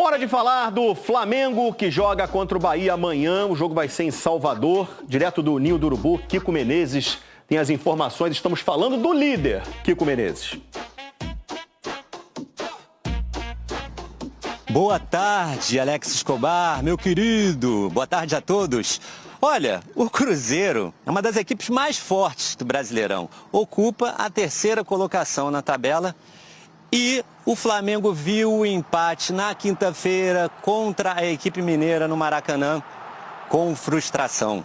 Hora de falar do Flamengo, que joga contra o Bahia amanhã. O jogo vai ser em Salvador, direto do Ninho do Urubu. Kiko Menezes tem as informações. Estamos falando do líder, Kiko Menezes. Boa tarde, Alex Escobar, meu querido. Boa tarde a todos. Olha, o Cruzeiro é uma das equipes mais fortes do Brasileirão. Ocupa a terceira colocação na tabela. E o Flamengo viu o empate na quinta-feira contra a equipe mineira no Maracanã com frustração.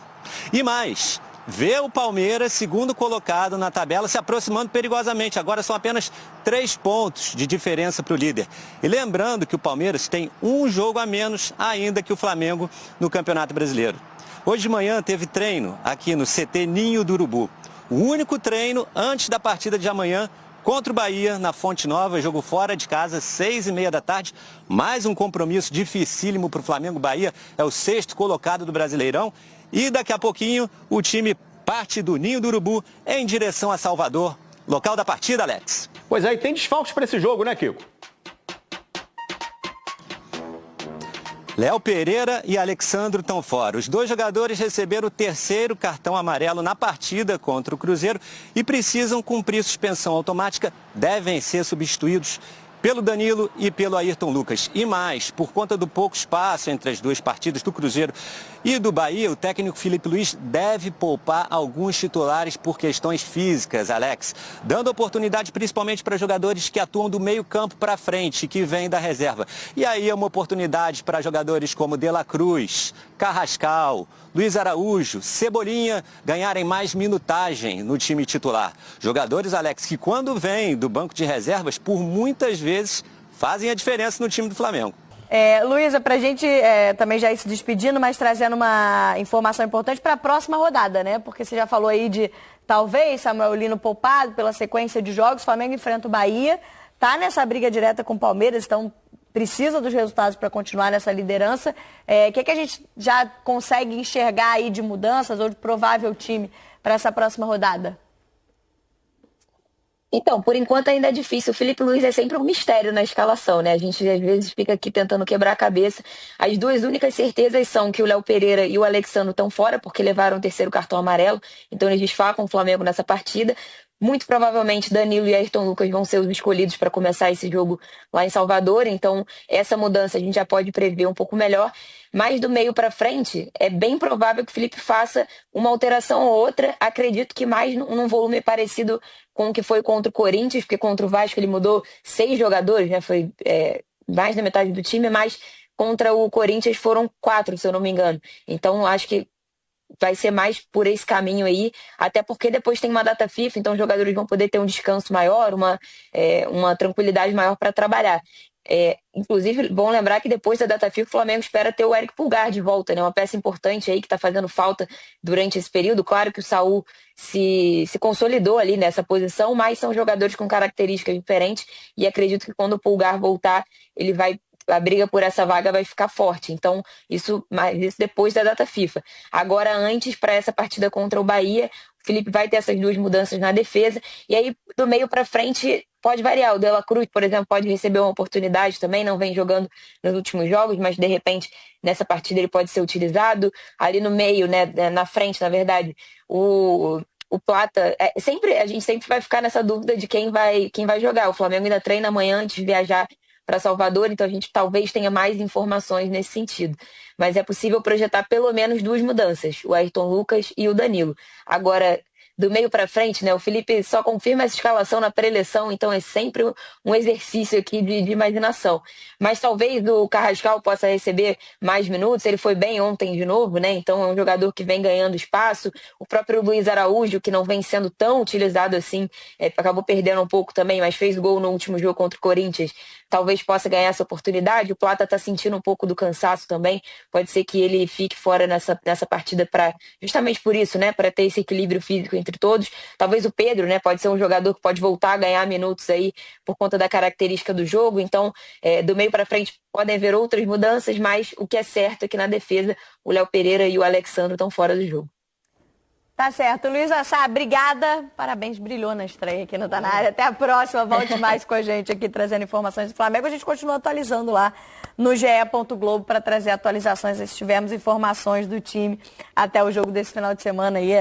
E mais, vê o Palmeiras, segundo colocado na tabela, se aproximando perigosamente. Agora são apenas 3 pontos de diferença para o líder. E lembrando que o Palmeiras tem um jogo a menos ainda que o Flamengo no Campeonato Brasileiro. Hoje de manhã teve treino aqui no CT Ninho do Urubu. O único treino antes da partida de amanhã contra o Bahia, na Fonte Nova, jogo fora de casa, 6h30 da tarde. Mais um compromisso dificílimo para o Flamengo. Bahia é o 6º colocado do Brasileirão. E daqui a pouquinho o time parte do Ninho do Urubu em direção a Salvador. Local da partida, Alex. Pois é, e tem desfalques para esse jogo, né, Kiko? Léo Pereira e Alexandro estão fora. Os dois jogadores receberam o 3º cartão amarelo na partida contra o Cruzeiro e precisam cumprir suspensão automática. Devem ser substituídos pelo Danilo e pelo Ayrton Lucas. E mais, por conta do pouco espaço entre as duas partidas do Cruzeiro e do Bahia, o técnico Felipe Luiz deve poupar alguns titulares por questões físicas, Alex, dando oportunidade principalmente para jogadores que atuam do meio campo para frente, que vêm da reserva. E aí é uma oportunidade para jogadores como De La Cruz, Carrascal, Luiz Araújo, Cebolinha ganharem mais minutagem no time titular. Jogadores, Alex, que quando vêm do banco de reservas, por muitas vezes fazem a diferença no time do Flamengo. Luísa, para a gente também já ir se despedindo, mas trazendo uma informação importante para a próxima rodada, né? Porque você já falou aí de talvez Samuel Lino poupado pela sequência de jogos, o Flamengo enfrenta o Bahia, tá nessa briga direta com o Palmeiras, então precisa dos resultados para continuar nessa liderança. O que a gente já consegue enxergar aí de mudanças ou de provável time para essa próxima rodada? Então, por enquanto ainda é difícil. O Felipe Luiz é sempre um mistério na escalação, né? A gente às vezes fica aqui tentando quebrar a cabeça. As duas únicas certezas são que o Léo Pereira e o Alexandro estão fora, porque levaram o 3º cartão amarelo. Então eles desfalcam o Flamengo nessa partida. Muito provavelmente Danilo e Ayrton Lucas vão ser os escolhidos para começar esse jogo lá em Salvador. Então essa mudança a gente já pode prever um pouco melhor. Mas do meio para frente, é bem provável que o Felipe faça uma alteração ou outra. Acredito que mais num volume parecido com o que foi contra o Corinthians, porque contra o Vasco ele mudou 6 jogadores, né? Foi mais da metade do time, mas contra o Corinthians foram 4, se eu não me engano. Então acho que vai ser mais por esse caminho aí, até porque depois tem uma data FIFA, então os jogadores vão poder ter um descanso maior, uma tranquilidade maior para trabalhar. Inclusive, bom lembrar que depois da data FIFA o Flamengo espera ter o Eric Pulgar de volta, né? Uma peça importante aí que está fazendo falta durante esse período. Claro que o Saul se consolidou ali nessa posição, mas são jogadores com características diferentes e acredito que quando o Pulgar voltar, a briga por essa vaga vai ficar forte. Então, isso depois da data FIFA. Agora, antes, para essa partida contra o Bahia, o Felipe vai ter essas duas mudanças na defesa. E aí, do meio para frente, pode variar. O De La Cruz, por exemplo, pode receber uma oportunidade também. Não vem jogando nos últimos jogos, mas, de repente, nessa partida ele pode ser utilizado. Ali no meio, né, na frente, na verdade, o Plata, a gente sempre vai ficar nessa dúvida de quem vai jogar. O Flamengo ainda treina amanhã antes de viajar para Salvador, então a gente talvez tenha mais informações nesse sentido. Mas é possível projetar pelo menos 2 mudanças, o Ayrton Lucas e o Danilo. Agora, do meio para frente, né? O Felipe só confirma essa escalação na pré-eleição, então é sempre um exercício aqui de imaginação. Mas talvez o Carrascal possa receber mais minutos, ele foi bem ontem de novo, né? Então é um jogador que vem ganhando espaço. O próprio Luiz Araújo, que não vem sendo tão utilizado assim, acabou perdendo um pouco também, mas fez gol no último jogo contra o Corinthians, talvez possa ganhar essa oportunidade. O Plata está sentindo um pouco do cansaço também, pode ser que ele fique fora nessa partida justamente por isso, né? Para ter esse equilíbrio físico entre todos. Talvez o Pedro, né? Pode ser um jogador que pode voltar a ganhar minutos aí por conta da característica do jogo. Então, do meio para frente podem haver outras mudanças, mas o que é certo é que na defesa o Léo Pereira e o Alexandro estão fora do jogo. Tá certo. Luísa Sá, obrigada. Parabéns, brilhou na estreia aqui no Tá Na Área. Até a próxima. Volte mais com a gente aqui, trazendo informações do Flamengo. A gente continua atualizando lá no ge.globo para trazer atualizações. Se tivermos informações do time até o jogo desse final de semana aí,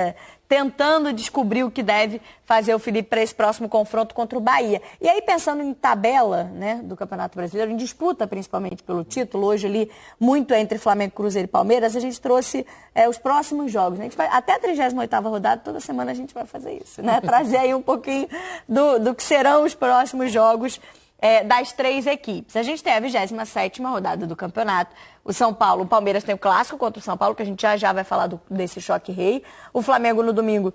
tentando descobrir o que deve fazer o Felipe para esse próximo confronto contra o Bahia. E aí, pensando em tabela, né, do Campeonato Brasileiro, em disputa principalmente pelo título, hoje ali, muito entre Flamengo, Cruzeiro e Palmeiras, a gente trouxe os próximos jogos. A gente vai, até a 38ª rodada, toda semana a gente vai fazer isso, né? Trazer aí um pouquinho do que serão os próximos jogos das 3 equipes. A gente tem a 27ª rodada do campeonato. O Palmeiras tem o clássico contra o São Paulo, que a gente já vai falar desse choque rei. O Flamengo no domingo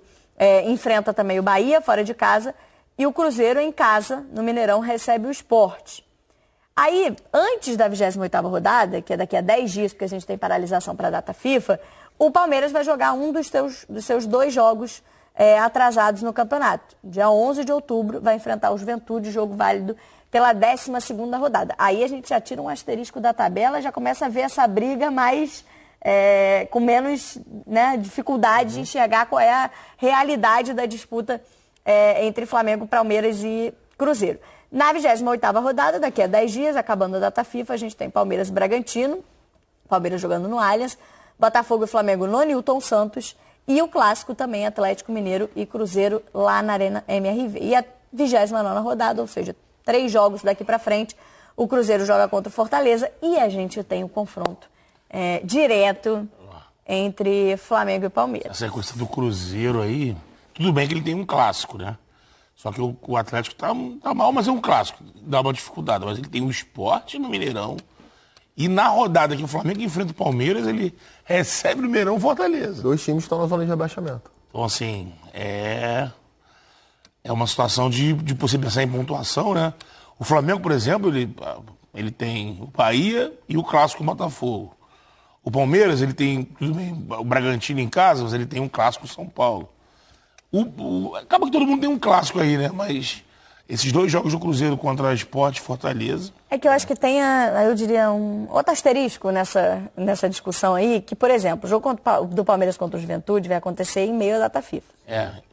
enfrenta também o Bahia, fora de casa. E o Cruzeiro em casa, no Mineirão, recebe o Sport. Aí, antes da 28ª rodada, que é daqui a 10 dias, porque a gente tem paralisação para a data FIFA, o Palmeiras vai jogar um dos seus 2 jogos atrasados no campeonato. Dia 11 de outubro vai enfrentar o Juventude, jogo válido pela 12ª rodada. Aí a gente já tira um asterisco da tabela, já começa a ver essa briga mais com menos, né, dificuldade de enxergar qual é a realidade da disputa entre Flamengo, Palmeiras e Cruzeiro. Na 28ª rodada, daqui a 10 dias, acabando a data FIFA, a gente tem Palmeiras e Bragantino, Palmeiras jogando no Allianz, Botafogo e Flamengo no Newton Santos, e o clássico também, Atlético Mineiro e Cruzeiro lá na Arena MRV. E a 29ª rodada, ou seja, 3 jogos daqui para frente, o Cruzeiro joga contra o Fortaleza e a gente tem o confronto direto entre Flamengo e Palmeiras. Essa coisa do Cruzeiro aí, tudo bem que ele tem um clássico, né? Só que o Atlético tá mal, mas é um clássico, dá uma dificuldade. Mas ele tem o Sport no Mineirão e na rodada que o Flamengo enfrenta o Palmeiras, ele recebe no Mineirão Fortaleza. 2 times estão na zona de rebaixamento. Então, assim, é uma situação de você pensar em pontuação, né? O Flamengo, por exemplo, ele tem o Bahia e o clássico Botafogo. O Palmeiras, ele tem, tudo bem, o Bragantino em casa, mas ele tem um clássico São Paulo. Acaba que todo mundo tem um clássico aí, né? Mas esses 2 jogos do Cruzeiro contra a Sport e Fortaleza... É que eu acho que tem, eu diria, um outro asterisco nessa discussão aí, que, por exemplo, o jogo do Palmeiras contra o Juventude vai acontecer em meio à data FIFA.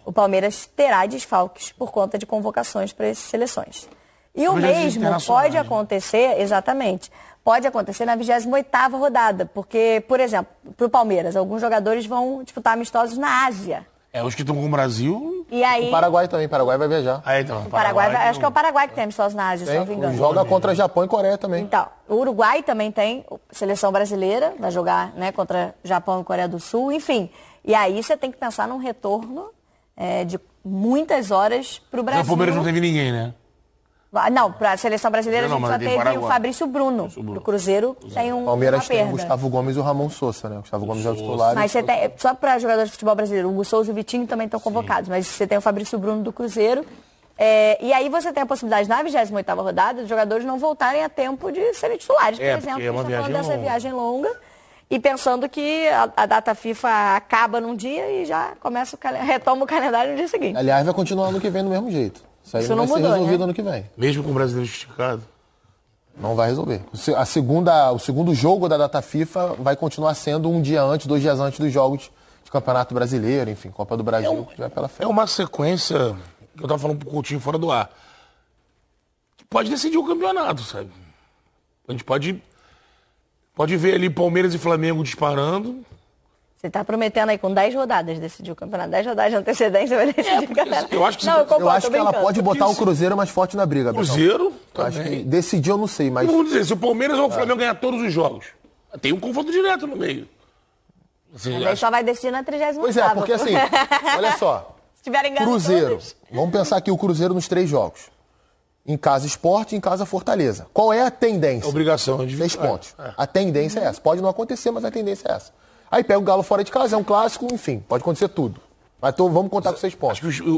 O Palmeiras terá desfalques por conta de convocações para essas seleções. E o mesmo pode acontecer, exatamente, pode acontecer na 28ª rodada, porque, por exemplo, para o Palmeiras, alguns jogadores vão disputar amistosos na Ásia. Os que estão com o Brasil... E aí... O Paraguai também, o Paraguai vai viajar. Então, o Paraguai acho que é o Paraguai que tem amistosos na Ásia, se não me engano. Joga contra Japão e Coreia também. Então, o Uruguai também tem seleção brasileira, vai jogar, né, contra Japão e Coreia do Sul, enfim. E aí você tem que pensar num retorno de muitas horas para o Brasil. O Palmeiras não teve ninguém, né? Não, para a seleção brasileira a gente só teve Paraguai. o Fabrício Bruno. O Cruzeiro tem uma Palmeiras perda. tem o Gustavo Gomes e o Ramon Sousa, né? O Gustavo Gomes é o titular. Mas você tem, só para jogadores de futebol brasileiro, o Hugo Souza e o Vitinho também estão convocados, mas você tem o Fabrício Bruno do Cruzeiro. E aí você tem a possibilidade, na 28ª rodada, os jogadores não voltarem a tempo de serem titulares, por exemplo. É uma a gente está falando dessa longa. viagem longa e pensando que a data FIFA acaba num dia e já retoma o calendário no dia seguinte. Aliás, vai continuar ano que vem do mesmo jeito. Isso aí Isso não não vai mudou, ser resolvido né? ano que vem. Mesmo com o brasileiro esticado. Não vai resolver. O segundo jogo da data FIFA vai continuar sendo um dia antes, 2 dias antes dos jogos de Campeonato Brasileiro, enfim, Copa do Brasil, que vai pela frente. É uma sequência, que eu tava falando pro Coutinho fora do ar, que pode decidir o campeonato, sabe? A gente pode ver ali Palmeiras e Flamengo disparando. Você está prometendo aí com 10 rodadas decidir o campeonato, 10 rodadas de antecedência vai decidir o campeonato. Eu acho que, não, Eu acho que ela pode botar o Cruzeiro mais forte na briga, Betão. Cruzeiro Eu acho que também. decidir eu não sei, mas Vamos dizer, se o Palmeiras ou o Flamengo ganhar todos os jogos, tem um confronto direto no meio. Assim, Mas só vai decidir na 38ª. Pois é, porque assim, olha só. Se tiverem ganhando Cruzeiro. todos. Vamos pensar aqui o Cruzeiro nos 3 jogos. Em casa Sport e em casa Fortaleza. Qual é a tendência? Obrigação de 6 pontos. A tendência é essa. Pode não acontecer, mas a tendência é essa. Aí pega o Galo fora de casa, é um clássico, enfim, pode acontecer tudo. Mas vamos contar com 6 pontos. Acho que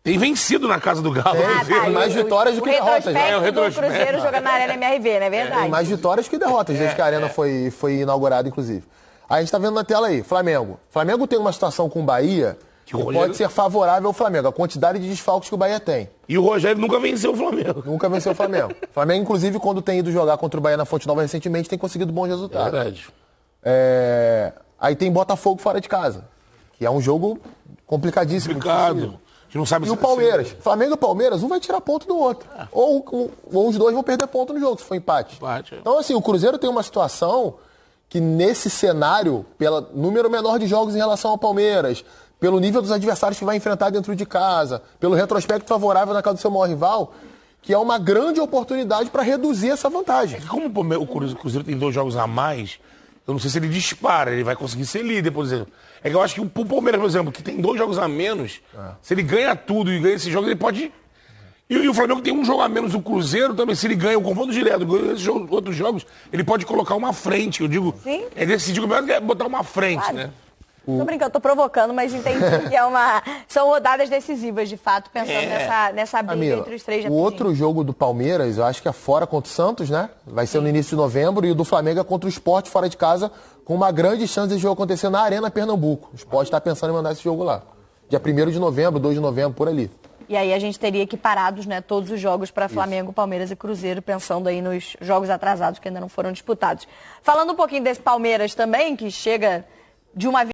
tem vencido na casa do Galo. Tem mais vitórias do que derrotas. O retrospecto. do Cruzeiro jogando na Arena MRV, não é verdade? Tem mais vitórias que derrotas, desde que a Arena foi inaugurada, inclusive. Aí a gente tá vendo na tela aí, Flamengo. Flamengo tem uma situação com o Bahia que pode ser favorável ao Flamengo. A quantidade de desfalques que o Bahia tem. E o Rogério nunca venceu o Flamengo. Nunca venceu o Flamengo. O Flamengo, inclusive, quando tem ido jogar contra o Bahia na Fonte Nova recentemente, tem conseguido bons resultados. Verdade. Aí tem Botafogo fora de casa, que é um jogo complicadíssimo. Complicado. A gente não sabe E o Palmeiras. Flamengo e Palmeiras, um vai tirar ponto do outro. Ou os dois vão perder ponto no jogo, se for empate. Então, assim, o Cruzeiro tem uma situação que nesse cenário, pelo número menor de jogos em relação ao Palmeiras, pelo nível dos adversários que vai enfrentar dentro de casa, pelo retrospecto favorável na casa do seu maior rival, que é uma grande oportunidade para reduzir essa vantagem. Como o Cruzeiro tem 2 jogos a mais, eu não sei se ele dispara, ele vai conseguir ser líder, por exemplo. É que eu acho que o Palmeiras, por exemplo, que tem 2 jogos a menos, se ele ganha tudo e ganha esses jogos, ele pode... E o Flamengo tem 1 jogo a menos, o Cruzeiro também, se ele ganha o confronto direto, ganha esses outros jogos, ele pode colocar uma frente, eu digo. Sim. É decidir o melhor que é botar uma frente, Claro. né? Tô brincando, tô provocando, mas entendi que são rodadas decisivas, de fato, pensando nessa briga Amigo, entre os três. o outro jogo do Palmeiras, eu acho que é fora contra o Santos, né? Vai ser no início de novembro, e o do Flamengo é contra o Sport fora de casa, com uma grande chance de jogo acontecer na Arena Pernambuco. O Sport está pensando em mandar esse jogo lá. Dia 1º de novembro, 2 de novembro, por ali. E aí a gente teria equiparados, né, todos os jogos para Flamengo, Palmeiras e Cruzeiro, pensando aí nos jogos atrasados que ainda não foram disputados. Falando um pouquinho desse Palmeiras também, que chega de uma